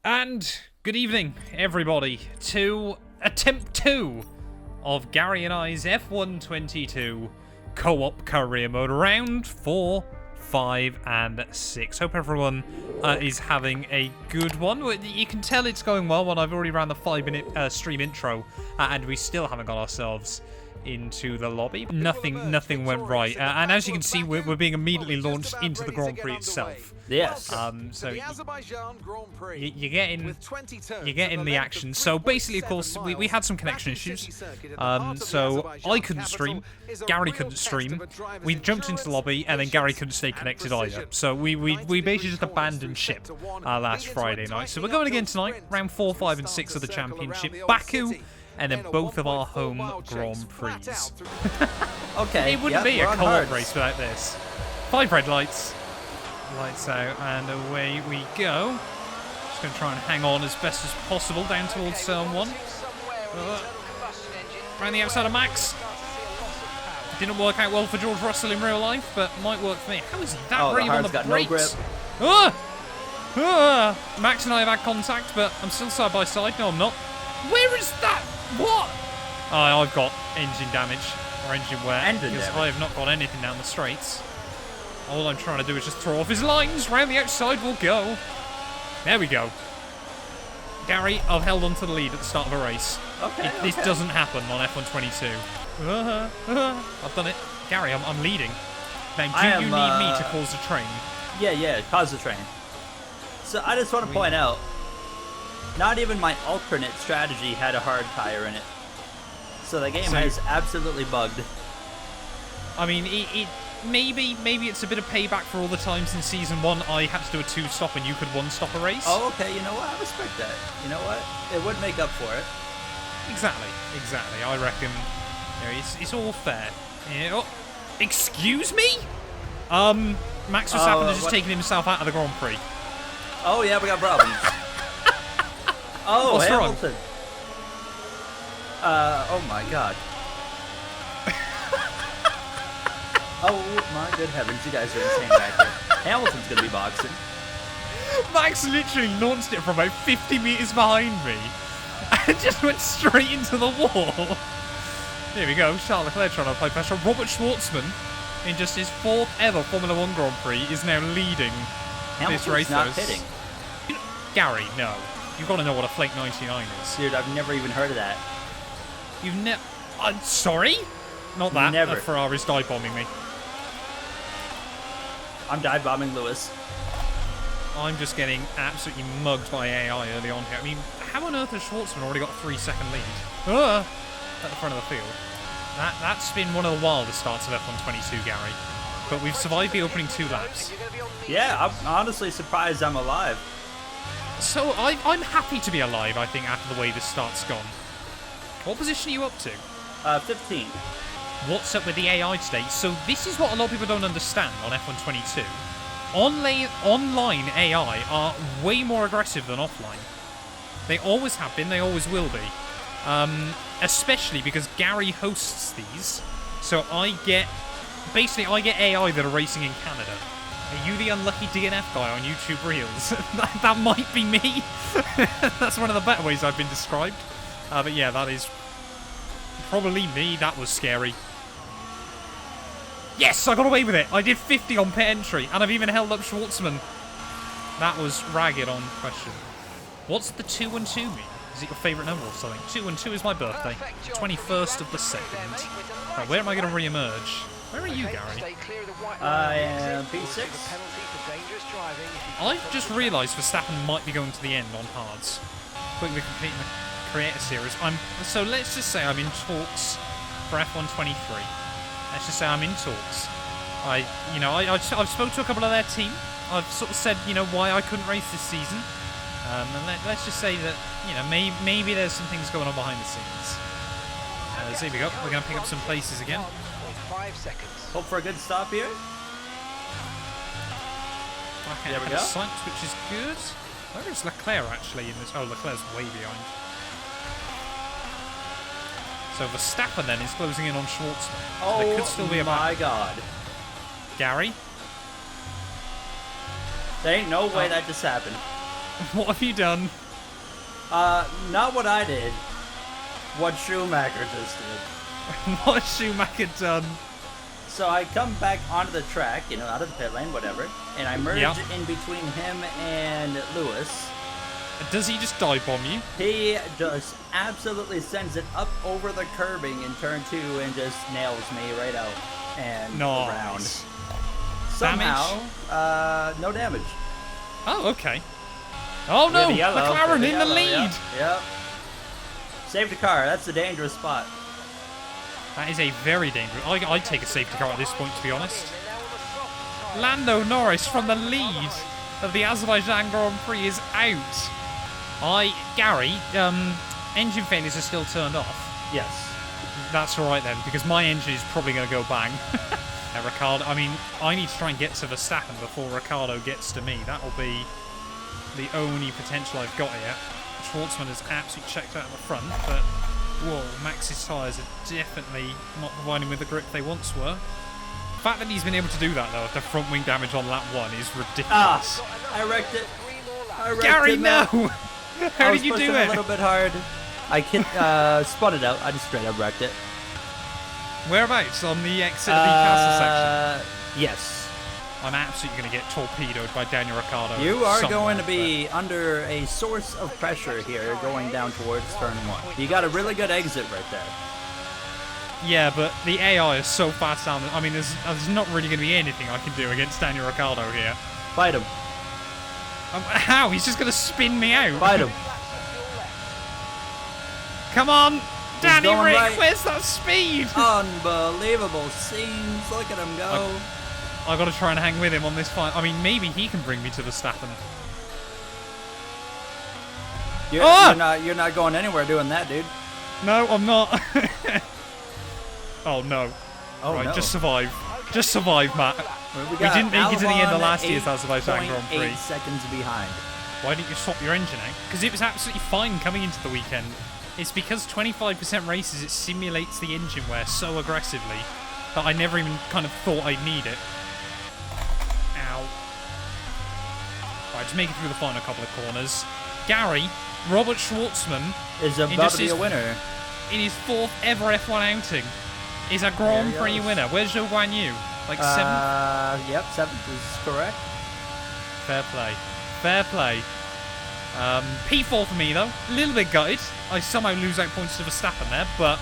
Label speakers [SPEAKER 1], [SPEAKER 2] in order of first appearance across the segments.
[SPEAKER 1] And good evening, everybody, to attempt 2 of Gary and I's F1 22 co-op career mode round 4, 5, and 6. Hope everyone is having a good one. You can tell it's going well when I've already ran the 5-minute stream intro, and we still haven't got ourselves into the lobby. Nothing went right, and as you can see, we're being immediately launched into the Grand Prix itself.
[SPEAKER 2] Yes.
[SPEAKER 1] So you're getting the action. So basically, of course, we had some connection issues. So I couldn't stream, Gary couldn't stream. We jumped into the lobby, and then Gary couldn't stay connected either. So we basically just abandoned ship last Friday night. So we're going again tonight, round 4, 5, and 6 of the championship, Baku, and then both of our home Grand Prix.
[SPEAKER 2] Okay.
[SPEAKER 1] It wouldn't be a co-op race without this. 5 red lights. Lights out, and away we go. Just going to try and hang on as best as possible down towards turn 1. Around the outside of Max. Didn't work out well for George Russell in real life, but might work for me. How is he that brave on the brakes? No grip. Max and I have had contact, but I'm still side by side. No, I'm not. Where is that? What? I've got engine damage, or engine wear, because I have not got anything down the straights. All I'm trying to do is just throw off his lines. Round the outside we'll go. There we go. Gary, I've held on to the lead at the start of a race. This doesn't happen on F1 22. I've done it. Gary, I'm leading. Now, do you need me to cause the train?
[SPEAKER 2] Yeah, cause the train. So I just want to point out, not even my alternate strategy had a hard tire in it. So the game is absolutely bugged. I mean,
[SPEAKER 1] Maybe it's a bit of payback for all the times in Season 1 I had to do a 2-stop and you could 1-stop a race.
[SPEAKER 2] Oh, okay, you know what? I respect that. You know what? It would make up for it.
[SPEAKER 1] Exactly. I reckon it's all fair. Excuse me? Max Verstappen has just taken himself out of the Grand Prix.
[SPEAKER 2] Oh, yeah, we got problems.
[SPEAKER 1] What's
[SPEAKER 2] Hamilton. Oh, my God. Oh my good heavens, you guys are insane back here. Hamilton's gonna be boxing.
[SPEAKER 1] Max literally launched it from about 50 meters behind me and just went straight into the wall. Here we go, Charles Leclerc trying to apply pressure. Robert Schwartzman, in just his 4th ever Formula 1 Grand Prix, is now leading this race.
[SPEAKER 2] Not pitting.
[SPEAKER 1] Gary, no. You've got to know what a Flake 99 is.
[SPEAKER 2] Dude, I've never even heard of that.
[SPEAKER 1] You've never... I'm sorry? Not that.
[SPEAKER 2] Never.
[SPEAKER 1] Ferrari's dive-bombing me.
[SPEAKER 2] I'm dive-bombing Lewis.
[SPEAKER 1] I'm just getting absolutely mugged by AI early on here. I mean, how on earth has Schwartzman already got a 3-second lead? At the front of the field. That's been one of the wildest starts of F1 22, Gary. But we've survived the opening 2 laps.
[SPEAKER 2] Yeah, I'm honestly surprised I'm alive.
[SPEAKER 1] So I'm happy to be alive, I think, after the way this start's gone. What position are you up to?
[SPEAKER 2] 15.
[SPEAKER 1] What's up with the AI today? So this is what a lot of people don't understand on F1 22. Online AI are way more aggressive than offline. They always have been, they always will be. Especially because Gary hosts these. So I get AI that are racing in Canada. Are you the unlucky DNF guy on YouTube Reels? that might be me. That's one of the better ways I've been described. But yeah, that is probably me. That was scary. Yes, I got away with it. I did 50 on pit entry, and I've even held up Schwartzman. That was ragged on question. What's the 2 and 2 mean? Is it your favourite number or something? 2 and 2 is my birthday. 21st of the 2nd. Right, where am I going to re-emerge? Where are you, Gary?
[SPEAKER 2] I am P6.
[SPEAKER 1] I've just realised Verstappen might be going to the end on hards. Quickly completing the creator series. So let's just say I'm in talks for F1 23. Let's just say I'm in talks. I've spoke to a couple of their team. I've sort of said, why I couldn't race this season. And let's just say that, maybe there's some things going on behind the scenes. So here we go. We're going to pick up some places again.
[SPEAKER 3] 5 seconds.
[SPEAKER 2] Hope for a good stop here.
[SPEAKER 1] There we go. Sight, which is good. Where is Leclerc actually in this? Oh, Leclerc's way behind. So Verstappen then is closing in on Schwartzman. So there could still be a
[SPEAKER 2] my God.
[SPEAKER 1] Gary?
[SPEAKER 2] There ain't no way that just happened.
[SPEAKER 1] What have you done?
[SPEAKER 2] Not what I did. What Schumacher just did.
[SPEAKER 1] What has Schumacher done?
[SPEAKER 2] So I come back onto the track, you know, out of the pit lane, whatever, and I merge in between him and Lewis.
[SPEAKER 1] Does he just dive bomb you?
[SPEAKER 2] He just absolutely sends it up over the curbing in turn 2 and just nails me right out and around. Somehow, no damage.
[SPEAKER 1] Oh, okay. Oh no, McLaren in the lead.
[SPEAKER 2] Yep. Safety car, that's the dangerous spot.
[SPEAKER 1] That is a very dangerous... I'd take a safety car at this point, to be honest. Lando Norris from the lead of the Azerbaijan Grand Prix is out. Gary, engine failures are still turned off.
[SPEAKER 2] Yes.
[SPEAKER 1] That's alright then, because my engine is probably going to go bang. Ricardo, I mean, I need to try and get to Verstappen before Ricardo gets to me. That'll be the only potential I've got here. Schwartzman has absolutely checked out at the front, but whoa, Max's tyres are definitely not providing with the grip they once were. The fact that he's been able to do that, though, after front wing damage on lap 1 is ridiculous.
[SPEAKER 2] I wrecked it.
[SPEAKER 1] Gary, no! How did you do it?
[SPEAKER 2] A little bit hard. I spun it out. I just straight up wrecked it.
[SPEAKER 1] Whereabouts? On the exit of the castle section?
[SPEAKER 2] Yes.
[SPEAKER 1] I'm absolutely going to get torpedoed by Daniel Ricciardo.
[SPEAKER 2] You are going to be under a source of pressure here going down towards turn 1. You got a really good exit right there.
[SPEAKER 1] Yeah, but the AI is so fast down. I mean, there's not really going to be anything I can do against Daniel Ricciardo here.
[SPEAKER 2] Fight him.
[SPEAKER 1] How? He's just going to spin me out.
[SPEAKER 2] Fight him.
[SPEAKER 1] Come on, Danny Rick,
[SPEAKER 2] right.
[SPEAKER 1] Where's that speed?
[SPEAKER 2] Unbelievable scenes. Look at him go.
[SPEAKER 1] I've got to try and hang with him on this fight. I mean, maybe he can bring me to Verstappen.
[SPEAKER 2] You're not going anywhere doing that, dude.
[SPEAKER 1] No, I'm not. Oh, no.
[SPEAKER 2] Oh,
[SPEAKER 1] right,
[SPEAKER 2] no.
[SPEAKER 1] Just survive. Just survive, Matt.
[SPEAKER 2] We
[SPEAKER 1] didn't make it to the end of last year's Azerbaijan Grand Prix.
[SPEAKER 2] 8 seconds behind.
[SPEAKER 1] Why didn't you swap your engine out? Because it was absolutely fine coming into the weekend. It's because 25% races, it simulates the engine wear so aggressively that I never even kind of thought I'd need it. Ow. Right, just make it through the final couple of corners. Gary, Robert Schwartzman,
[SPEAKER 2] is about to be a winner.
[SPEAKER 1] In his 4th ever F1 outing, is a Grand Prix winner. Where's Zhou Guan Yu? Like 7th?
[SPEAKER 2] Yep, 7th is correct.
[SPEAKER 1] Fair play. Fair play. P4 for me, though. A little bit gutted. I somehow lose out points to Verstappen there, but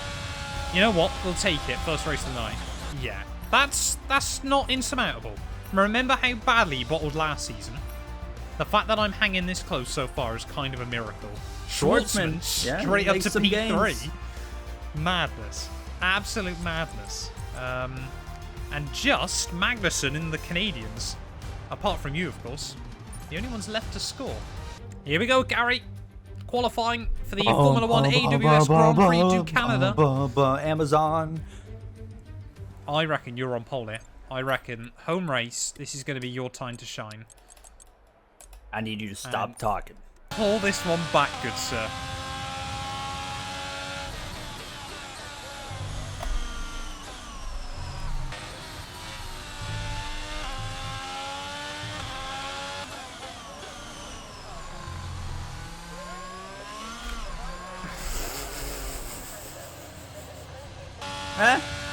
[SPEAKER 1] you know what? We'll take it. First race of the night. Yeah. That's not insurmountable. Remember how badly he bottled last season? The fact that I'm hanging this close so far is kind of a miracle. Schwartzman straight up to P3. Madness. Absolute madness. And just Magnussen in the Canadians. Apart from you, of course. The only ones left to score. Here we go, Gary. Qualifying for the Formula 1 AWS Grand Prix du Canada.
[SPEAKER 2] Amazon.
[SPEAKER 1] I reckon you're on pole here. I reckon home race, this is going to be your time to shine.
[SPEAKER 2] I need you to stop talking.
[SPEAKER 1] Pull this one back, good sir.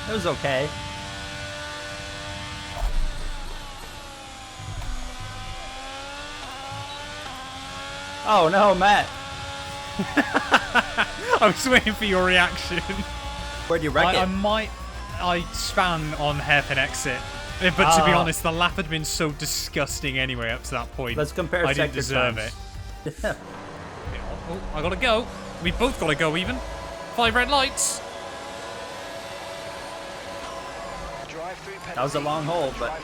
[SPEAKER 2] It was okay. Oh no, Matt.
[SPEAKER 1] I was waiting for your reaction.
[SPEAKER 2] Where'd you wreck it?
[SPEAKER 1] I span on hairpin exit. But to be honest, the lap had been so disgusting anyway up to that point.
[SPEAKER 2] Let's compare
[SPEAKER 1] I didn't deserve it. Oh, I gotta go. We both gotta go even. 5 red lights.
[SPEAKER 2] That was a long hole, but...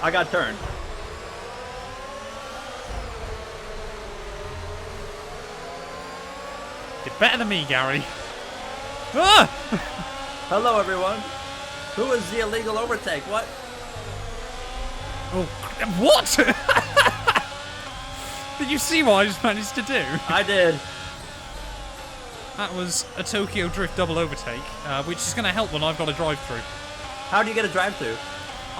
[SPEAKER 2] I got turned.
[SPEAKER 1] Did better than me, Gary. Ah!
[SPEAKER 2] Hello, everyone. Who is the illegal overtake? What?
[SPEAKER 1] Oh, what? Did you see what I just managed to do?
[SPEAKER 2] I did.
[SPEAKER 1] That was a Tokyo Drift double overtake, which is going to help when I've got a drive-through.
[SPEAKER 2] How do you get a drive-through?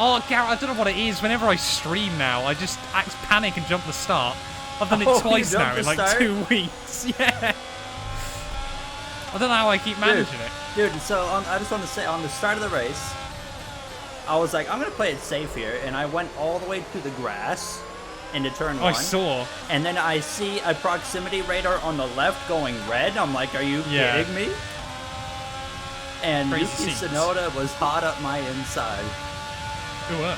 [SPEAKER 1] Oh, Garrett, I don't know what it is. Whenever I stream now, I just panic and jump the start. I've done it twice now in like 2 weeks. Yeah. I don't know how I keep managing it.
[SPEAKER 2] Dude, so I just want to say, on the start of the race, I was like, I'm going to play it safe here. And I went all the way to the grass into turn 1.
[SPEAKER 1] I saw.
[SPEAKER 2] And then I see a proximity radar on the left going red. I'm like, are you kidding me? And Yuki Tsunoda was hot up my inside.
[SPEAKER 1] Who were?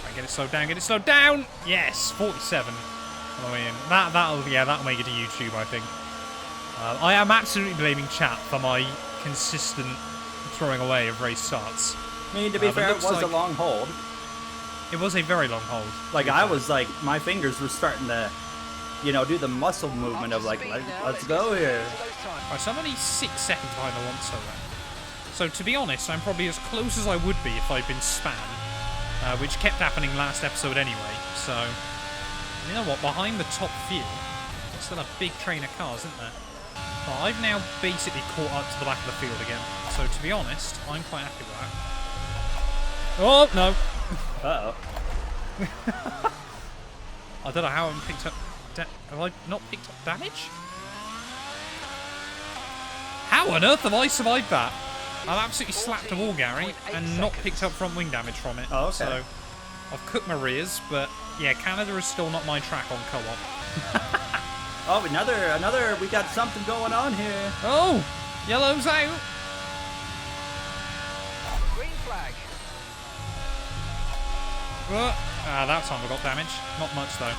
[SPEAKER 1] Right, get it slowed down, get it slowed down! Yes, 47 on the way in. That'll make it to YouTube, I think. I am absolutely blaming chat for my consistent throwing away of race starts.
[SPEAKER 2] I mean, to be fair, it was a long hold.
[SPEAKER 1] It was a very long hold.
[SPEAKER 2] Like, I was like, my fingers were starting to, you know, do the muscle movement of like, let's go here.
[SPEAKER 1] Right, so I'm only 6 seconds behind Alonso then. So to be honest, I'm probably as close as I would be if I'd been spammed, which kept happening last episode anyway. So, you know what, behind the top few, there's still a big train of cars, isn't there? But I've now basically caught up to the back of the field again. So to be honest, I'm quite happy with that. Oh, no.
[SPEAKER 2] Uh-oh.
[SPEAKER 1] I don't know how I haven't picked up... have I not picked up damage? How on earth have I survived that? I've absolutely slapped a wall, Gary, and not picked up front wing damage from it.
[SPEAKER 2] Oh, okay.
[SPEAKER 1] So I've cooked my rears, but yeah, Canada is still not my track on co-op.
[SPEAKER 2] Oh, another, we got something going on here.
[SPEAKER 1] Oh, yellow's out.
[SPEAKER 3] Green flag.
[SPEAKER 1] That time I got damage. Not much, though.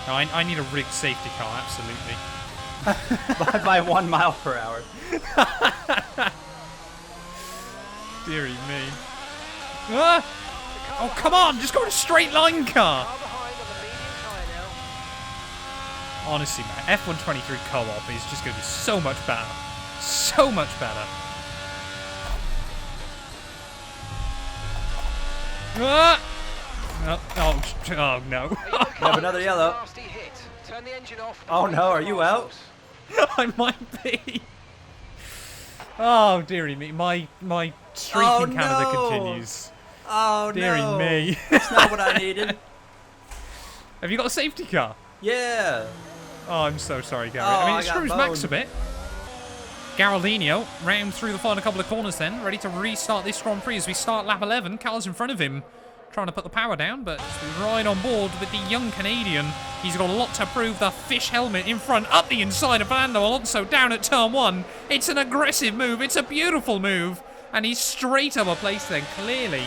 [SPEAKER 1] No, I need a rigged safety car, absolutely.
[SPEAKER 2] by 1 mile per hour.
[SPEAKER 1] Dearie me. Oh, come on! Just go in a straight line car! Honestly, man, F123 co-op is just going to be so much better. So much better. Oh no.
[SPEAKER 2] We have another yellow. Oh no, are you out?
[SPEAKER 1] I might be. Oh, dearie me. My streak in Canada continues.
[SPEAKER 2] Oh,
[SPEAKER 1] dearie
[SPEAKER 2] no.
[SPEAKER 1] me.
[SPEAKER 2] That's not what I needed.
[SPEAKER 1] Have you got a safety car?
[SPEAKER 2] Yeah.
[SPEAKER 1] Oh, I'm so sorry, Gary.
[SPEAKER 2] Oh,
[SPEAKER 1] I mean, it
[SPEAKER 2] I got
[SPEAKER 1] screws
[SPEAKER 2] boned.
[SPEAKER 1] Max a bit. Geraldinho round through the final couple of corners then, ready to restart this Grand Prix as we start lap 11. Carl's in front of him, trying to put the power down, but right on board with the young Canadian. He's got a lot to prove. The fish helmet in front, up the inside of Fernando Alonso, down at turn 1. It's an aggressive move. It's a beautiful move. And he's straight up a place then, clearly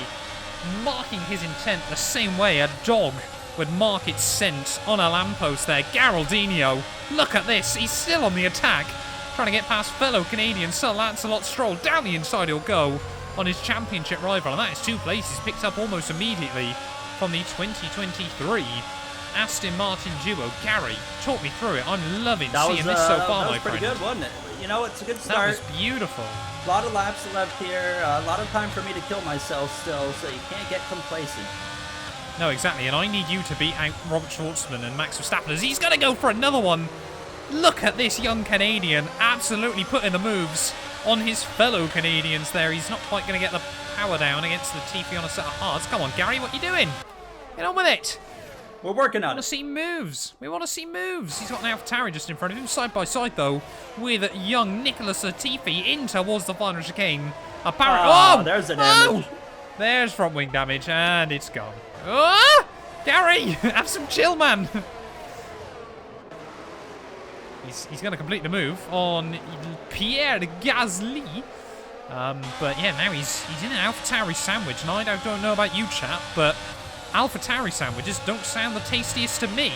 [SPEAKER 1] marking his intent the same way a dog would mark its scent on a lamppost there. Geraldinho, look at this. He's still on the attack, trying to get past fellow Canadian Sir Lancelot Stroll. Down the inside he'll go on his championship rival, and that is 2 places picked up almost immediately from the 2023 Aston Martin duo. Gary, talk me through it. I'm loving seeing this so far, my friend.
[SPEAKER 2] That was pretty good, wasn't it? You know, it's a good start.
[SPEAKER 1] That was beautiful.
[SPEAKER 2] A lot of laps left here, a lot of time for me to kill myself still, so you can't get complacent.
[SPEAKER 1] No, exactly, and I need you to beat out Robert Schwartzman and Max Verstappen as he's going to go for another one. Look at this young Canadian absolutely putting the moves on his fellow Canadians there. He's not quite going to get the power down against the Latifi on a set of hards. Come on, Gary, what are you doing? Get on with it.
[SPEAKER 2] We're working on it.
[SPEAKER 1] We want to see moves. We want to see moves. He's got an AlphaTauri just in front of him, side by side, though, with young Nicholas Latifi in towards the final chicane.
[SPEAKER 2] Oh, there's the damage.
[SPEAKER 1] Oh! There's front wing damage, and it's gone. Oh! Gary, have some chill, man. He's going to complete the move on Pierre Gasly. But yeah, now he's in an AlphaTauri sandwich, and I don't know about you, chap, but AlphaTauri sandwiches don't sound the tastiest to me.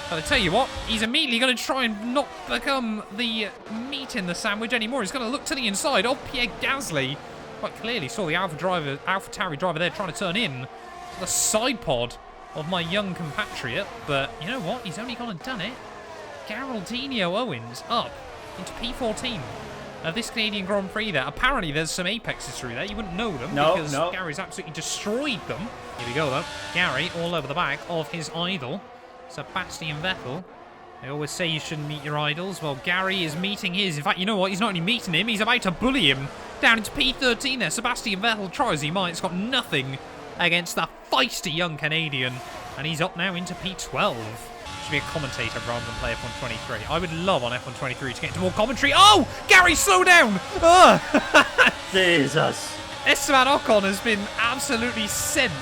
[SPEAKER 1] But I tell you what, he's immediately going to try and not become the meat in the sandwich anymore. He's going to look to the inside of Pierre Gasly. Quite clearly saw the AlphaTauri driver there trying to turn in to the side pod of my young compatriot. But you know what? He's only gone and done it. Geraldinho Owens up into P14 of this Canadian Grand Prix there. Apparently there's some apexes through there. You wouldn't know them because Gary's absolutely destroyed them. Here we go though. Gary all over the back of his idol, Sebastian Vettel. They always say you shouldn't meet your idols. Well, Gary is meeting his. In fact, you know what? He's not only meeting him, he's about to bully him down into P13 there. Sebastian Vettel tries he might. He's got nothing against that feisty young Canadian. And he's up now into P12. Should be a commentator rather than play F1 23. I would love on F1 23 to get into more commentary. Oh! Gary, slow down!
[SPEAKER 2] Jesus.
[SPEAKER 1] Esteban Ocon has been absolutely sent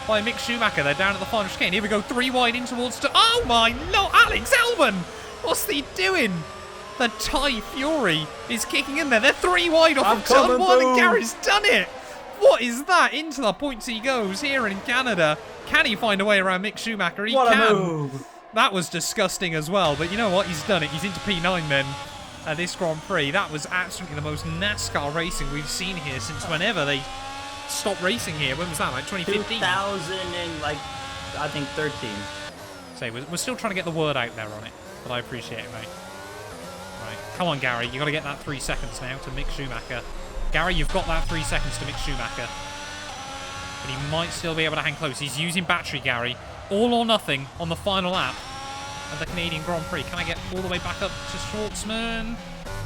[SPEAKER 1] by Mick Schumacher. They're down at the final chicane. Here we go, 3 wide in towards... Oh my lord, Alex Albon! What's he doing? The Thai Fury is kicking in there. They're 3 wide off of turn 1 and Gary's done it! What is that? Into the points he goes here in Canada. Can he find a way around Mick Schumacher? He
[SPEAKER 2] what
[SPEAKER 1] can.
[SPEAKER 2] A move.
[SPEAKER 1] That was disgusting as well, but you know what? He's done it. He's into P9 then. This Grand Prix. That was absolutely the most NASCAR racing we've seen here since whenever they stopped racing here. When was that? Like 2015?
[SPEAKER 2] 2000 and like, I think 13.
[SPEAKER 1] So we're still trying to get the word out there on it, but I appreciate it, mate. Right, come on, Gary. You got to get that 3 seconds now to Mick Schumacher. Gary, you've got that 3 seconds to Mick Schumacher. But he might still be able to hang close. He's using battery, Gary. All or nothing on the final lap of the Canadian Grand Prix. Can I get all the way back up to Schwartzman?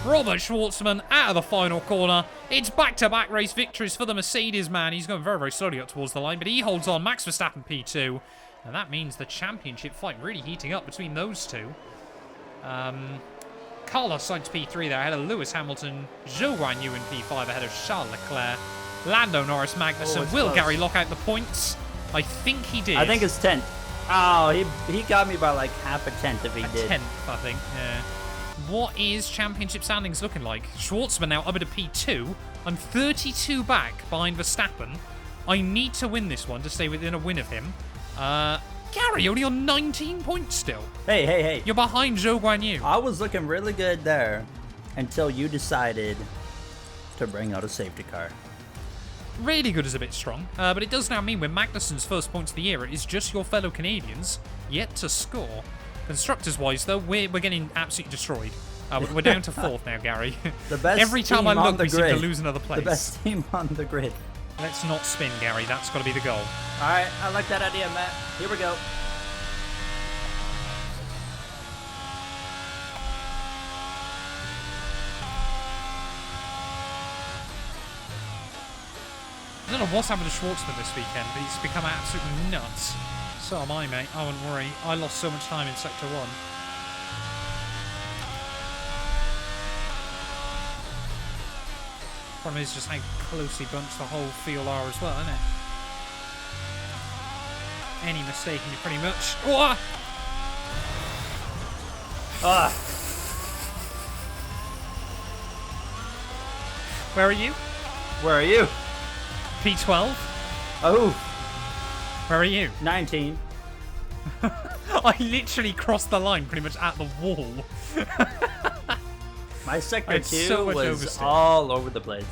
[SPEAKER 1] Robert Schwartzman out of the final corner. It's back-to-back race victories for the Mercedes man. He's going very, very slowly up towards the line, but he holds on. Max Verstappen P2. And that means the championship fight really heating up between those two. Carlos Sainz P3 there ahead of Lewis Hamilton. Zhou Guanyu in P5 ahead of Charles Leclerc. Lando Norris Magnussen. Will Gary lock out the points? I think he did.
[SPEAKER 2] I think it's 10th. Oh, he got me by like half a tenth if he did.
[SPEAKER 1] 10th, I think. Yeah. What is championship standings looking like? Schwartzman now up at a P2. I'm 32 back behind Verstappen. I need to win this one to stay within a win of him. Gary, only on 19 points still.
[SPEAKER 2] Hey.
[SPEAKER 1] You're behind Zhou Guanyu.
[SPEAKER 2] I was looking really good there until you decided to bring out a safety car.
[SPEAKER 1] Really good is a bit strong, but it does now mean with Magnussen's first points of the year, it is just your fellow Canadians yet to score. Constructors-wise, though, we're getting absolutely destroyed. We're down to 4th now, Gary.
[SPEAKER 2] The best
[SPEAKER 1] Every time I look, we seem to lose another place.
[SPEAKER 2] The best team on the grid.
[SPEAKER 1] Let's not spin, Gary. That's got to be the goal.
[SPEAKER 2] All right, I like that idea, Matt. Here we go.
[SPEAKER 1] I don't know what's happened to Schwartzman this weekend, but he's become absolutely nuts. So am I, mate. I wouldn't worry. I lost so much time in Sector 1. Problem is just how closely bunched the whole field are as well, isn't it? Any mistake and you're pretty much... Oh!
[SPEAKER 2] Ah!
[SPEAKER 1] Where are you?
[SPEAKER 2] Where are you?
[SPEAKER 1] P12.
[SPEAKER 2] Oh.
[SPEAKER 1] Where are you?
[SPEAKER 2] 19.
[SPEAKER 1] I literally crossed the line pretty much at the wall.
[SPEAKER 2] My sector 2 was
[SPEAKER 1] oversteer.
[SPEAKER 2] all over the place.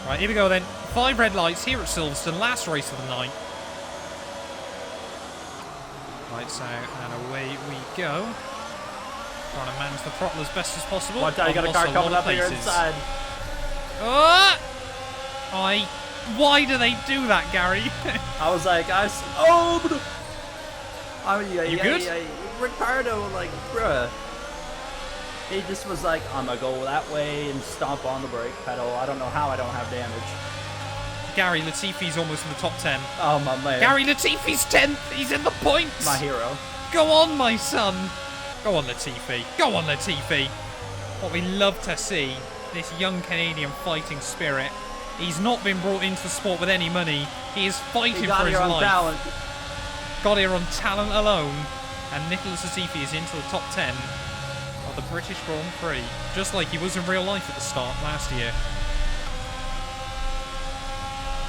[SPEAKER 1] Right, here we go then. 5 red lights here at Silverstone. Last race of the night. Lights out and away we go. Trying to manage the throttle as best as possible.
[SPEAKER 2] Watch out, you got a car coming up here inside.
[SPEAKER 1] Why do they do that, Gary?
[SPEAKER 2] I was like, you
[SPEAKER 1] good?
[SPEAKER 2] Ricardo, like, bruh. He just was like, I'm gonna go that way and stomp on the brake pedal. I don't know how I don't have damage.
[SPEAKER 1] Gary Latifi's almost in the top 10.
[SPEAKER 2] Oh, my man.
[SPEAKER 1] Gary Latifi's 10th. He's in the points.
[SPEAKER 2] My hero.
[SPEAKER 1] Go on, my son. Go on, Latifi. Go on, Latifi. What we love to see, this young Canadian fighting spirit. He's not been brought into the sport with any money. He is fighting for his life.
[SPEAKER 2] Talent.
[SPEAKER 1] Got here on talent alone. And Nicholas Latifi is into the top 10 of the British Grand Prix. Just like he was in real life at the start last year.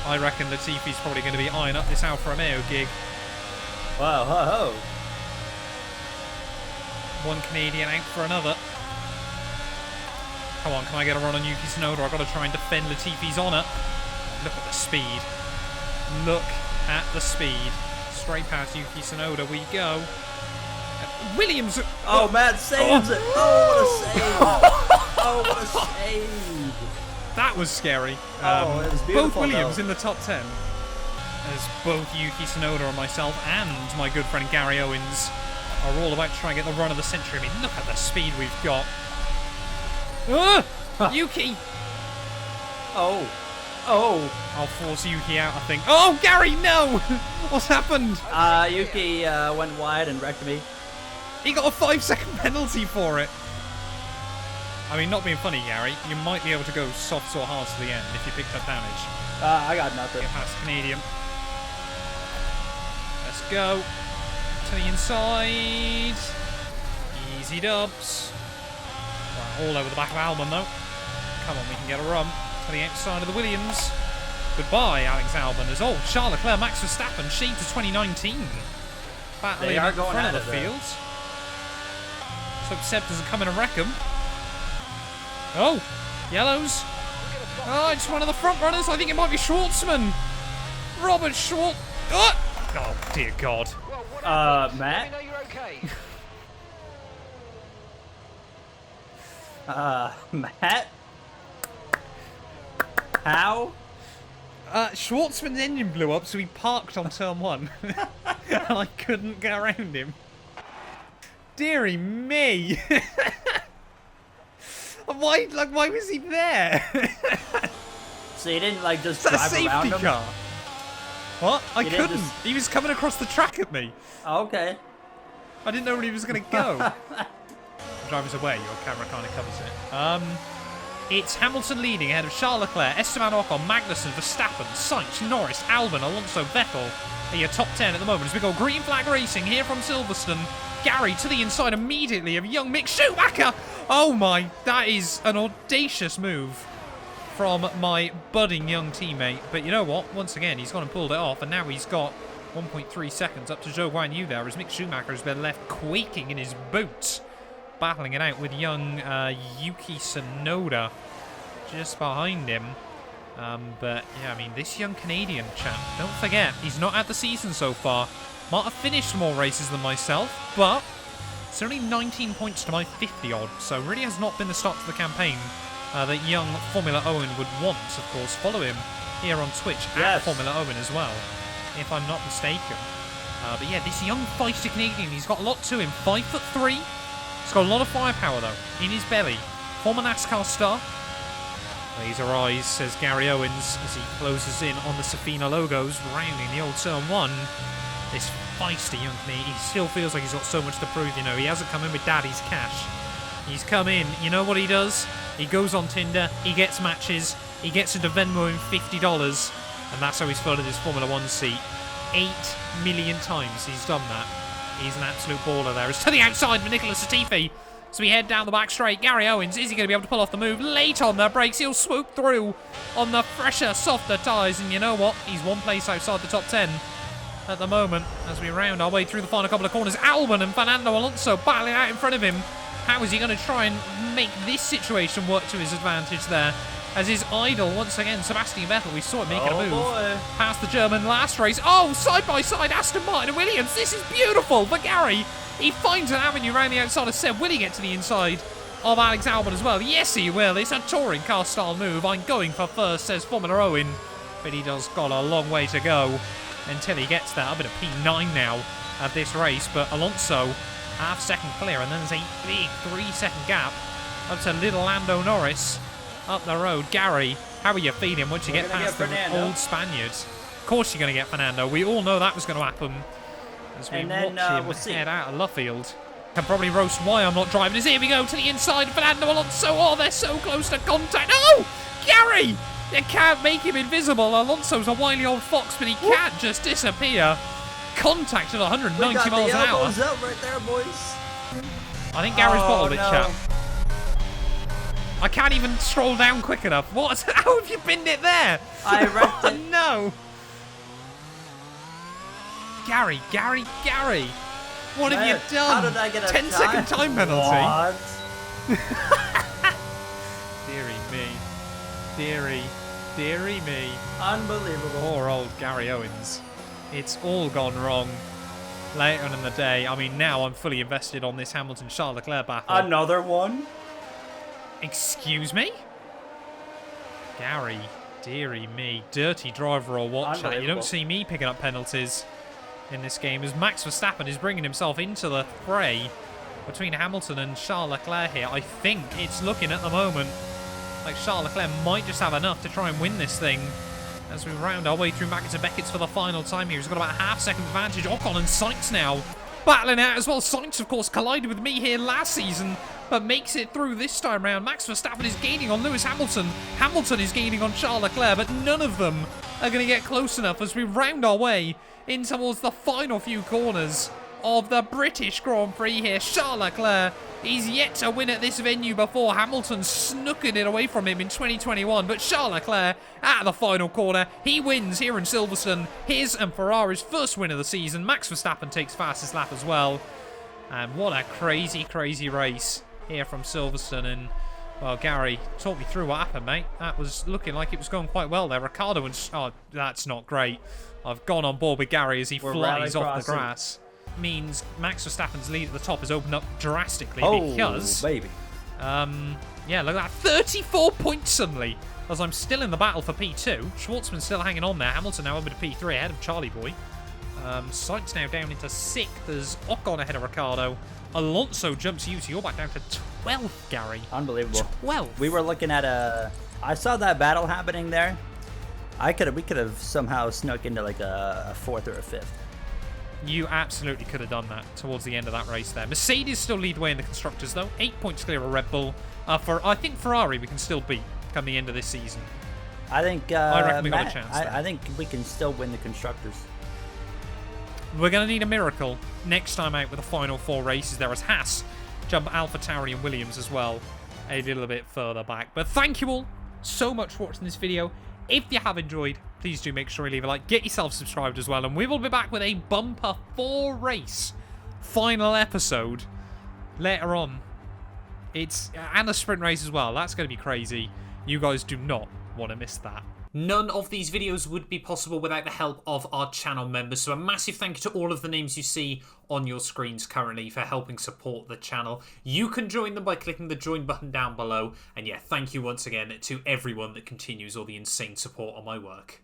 [SPEAKER 1] I reckon Latifi's probably going to be eyeing up this Alfa Romeo gig.
[SPEAKER 2] Wow, ho, ho.
[SPEAKER 1] One Canadian out for another. Come on, can I get a run on Yuki Tsunoda? I've got to try and defend Latifi's honour. Look at the speed. Look at the speed. Straight past Yuki Tsunoda we go. Williams.
[SPEAKER 2] Oh, Matt saves it. Oh, what a save. Oh, what a save.
[SPEAKER 1] That was scary.
[SPEAKER 2] It was beautiful,
[SPEAKER 1] both Williams
[SPEAKER 2] though.
[SPEAKER 1] in the top 10. as both Yuki Tsunoda and myself and my good friend Gary Owens are all about to try and get the run of the century. I mean, look at the speed we've got. Yuki!
[SPEAKER 2] Oh.
[SPEAKER 1] I'll force Yuki out, I think. Oh, Gary, no! What's happened?
[SPEAKER 2] Yuki went wide and wrecked me.
[SPEAKER 1] He got a 5-second penalty for it. I mean, not being funny, Gary, you might be able to go soft or hard to the end if you picked up damage.
[SPEAKER 2] I got nothing.
[SPEAKER 1] Get past Canadian. Let's go. To the inside. Easy dubs. Right, all over the back of Albon, though. Come on, we can get a run. To the outside of the Williams. Goodbye, Alex Albon. As old Charles Leclerc, Max Verstappen, shade to 2019. Battling
[SPEAKER 2] They are
[SPEAKER 1] in
[SPEAKER 2] going
[SPEAKER 1] front
[SPEAKER 2] at
[SPEAKER 1] of the
[SPEAKER 2] it,
[SPEAKER 1] field. So Seb doesn't come in and wreck him. Oh, yellows. Oh, it's one of the front runners. I think it might be Schwartzman. Robert Schwartz. Oh, dear God.
[SPEAKER 2] Matt? Matt? How?
[SPEAKER 1] Schwartzman's engine blew up, so he parked on turn 1. And I couldn't get around him. Deary me. Why was he there?
[SPEAKER 2] So you didn't like just
[SPEAKER 1] It's a
[SPEAKER 2] drive around
[SPEAKER 1] safety
[SPEAKER 2] him?
[SPEAKER 1] car. What? I
[SPEAKER 2] You didn't
[SPEAKER 1] couldn't.
[SPEAKER 2] just-
[SPEAKER 1] He was coming across the track at me.
[SPEAKER 2] Oh, okay.
[SPEAKER 1] I didn't know where he was going to go. The driver's away. Your camera kind of covers it. It's Hamilton leading ahead of Charles Leclerc, Esteban Ocon, Magnussen, Verstappen, Sainz, Norris, Albon, Alonso, Vettel. Are your top 10 at the moment as we go green flag racing here from Silverstone. Gary to the inside immediately of young Mick Schumacher. Oh my, that is an audacious move from my budding young teammate. But you know what? Once again, he's gone and pulled it off, and now he's got 1.3 seconds up to Zhou Guanyu there as Mick Schumacher has been left quaking in his boots, battling it out with young Yuki Tsunoda just behind him. But yeah, I mean, this young Canadian chap, don't forget, he's not had the season so far. Might have finished more races than myself, but it's only 19 points to my 50-odd, so really has not been the start to the campaign that young Formula Owen would want. Of course, follow him here on Twitch at Formula Owen as well, if I'm not mistaken. But yeah, this young feisty Canadian, he's got a lot to him. 5'3". He's got a lot of firepower, though, in his belly. Former NASCAR star. Laser eyes, says Gary Owens, as he closes in on the Safina logos, rounding the old turn 1. This feisty young Canadian, he still feels like he's got so much to prove, you know. He hasn't come in with daddy's cash. He's come in, you know what he does? He goes on Tinder, he gets matches, he gets into Venmo in $50, and that's how he's flooded his Formula 1 seat. 8 million times he's done that. He's an absolute baller there. It's to the outside for Nicholas Latifi. So we head down the back straight. Gary Owens, is he going to be able to pull off the move? Late on the brakes, he'll swoop through on the fresher, softer tyres. And you know what? He's one place outside the top 10 at the moment as we round our way through the final couple of corners. Albon and Fernando Alonso battling out in front of him. How is he going to try and make this situation work to his advantage there? As his idol, once again, Sebastian Vettel, we saw him making a move past the German last race. Oh, side by side, Aston Martin and Williams. This is beautiful for Gary. He finds an avenue around the outside of Seb. Will he get to the inside of Alex Albon as well? Yes, he will. It's a touring car style move. I'm going for first, says Formula Owen. But he does got a long way to go until he gets there. A bit of P9 now at this race. But Alonso, half-second clear. And then there's a big 3-second gap up to little Lando Norris up the road. Gary, how are you feeling once you get past the old Spaniards? Of course you're going to get Fernando. We all know that was going to happen. As we watch him head out of Luffield. Can probably roast why I'm not driving. As here we go to the inside. Fernando Alonso. Oh, they're so close to contact. Oh, Gary! You can't make him invisible. Alonso's a wily old fox, but he can't just disappear. Contact at 190 miles an hour.
[SPEAKER 2] Up right there, boys.
[SPEAKER 1] I think Gary's bottled it, chap. I can't even stroll down quick enough. What? How have you pinned it there?
[SPEAKER 2] I wrecked it.
[SPEAKER 1] No. Gary. What have you done?
[SPEAKER 2] How did I get a
[SPEAKER 1] 10-second time penalty.
[SPEAKER 2] What?
[SPEAKER 1] Deary me.
[SPEAKER 2] Unbelievable.
[SPEAKER 1] Poor old Gary Owens. It's all gone wrong later on in the day. I mean, now I'm fully invested on this Hamilton-Charles Leclerc battle.
[SPEAKER 2] Another one?
[SPEAKER 1] Excuse me? Gary, Deary me. Dirty driver or what, chat. You don't see me picking up penalties in this game, as Max Verstappen is bringing himself into the fray between Hamilton and Charles Leclerc here. I think it's looking at the moment like Charles Leclerc might just have enough to try and win this thing as we round our way through Maggots and Beckett's for the final time here. He's got about a half-second advantage. Ocon and Sainz now battling out as well. Sainz, of course, collided with me here last season, but makes it through this time round. Max Verstappen is gaining on Lewis Hamilton. Hamilton is gaining on Charles Leclerc, but none of them are going to get close enough as we round our way in towards the final few corners of the British Grand Prix here. Charles Leclerc, he's yet to win at this venue before. Hamilton snooking it away from him in 2021, but Charles Leclerc at the final corner, he wins here in Silverstone. His and Ferrari's first win of the season. Max Verstappen takes fastest lap as well. And what a crazy, crazy race here from Silverstone. And, well, Gary, talk me through what happened, mate. That was looking like it was going quite well there. Ricardo and... Oh, that's not great. I've gone on board with Gary as he flies off the grass. Means Max Verstappen's lead at the top has opened up drastically because...
[SPEAKER 2] baby.
[SPEAKER 1] Yeah, look at that. 34 points suddenly as I'm still in the battle for P2. Schwartzman's still hanging on there. Hamilton now over to P3 ahead of Charlie Boy. Sainz now down into 6th. There's Ocon ahead of Ricardo. Alonso jumps you, so you're back down to 12th, Gary.
[SPEAKER 2] Unbelievable.
[SPEAKER 1] 12th.
[SPEAKER 2] We were looking at a... I saw that battle happening there. We could have somehow snuck into like a 4th or a 5th.
[SPEAKER 1] You absolutely could have done that towards the end of that race there. Mercedes still lead the way in the Constructors, though. 8 points clear of Red Bull. I think Ferrari we can still beat come the end of this season.
[SPEAKER 2] I think...
[SPEAKER 1] I reckon we got a chance.
[SPEAKER 2] I think we can still win the Constructors.
[SPEAKER 1] We're going to need a miracle next time out with the final 4 races there as Haas jump Alpha, Tauri and Williams as well a little bit further back. But thank you all so much for watching this video. If you have enjoyed, please do make sure you leave a like. Get yourself subscribed as well. And we will be back with a bumper 4-race final episode later on. And a sprint race as well. That's going to be crazy. You guys do not want to miss that. None of these videos would be possible without the help of our channel members. So a massive thank you to all of the names you see on your screens currently for helping support the channel. You can join them by clicking the join button down below. And yeah, thank you once again to everyone that continues all the insane support on my work.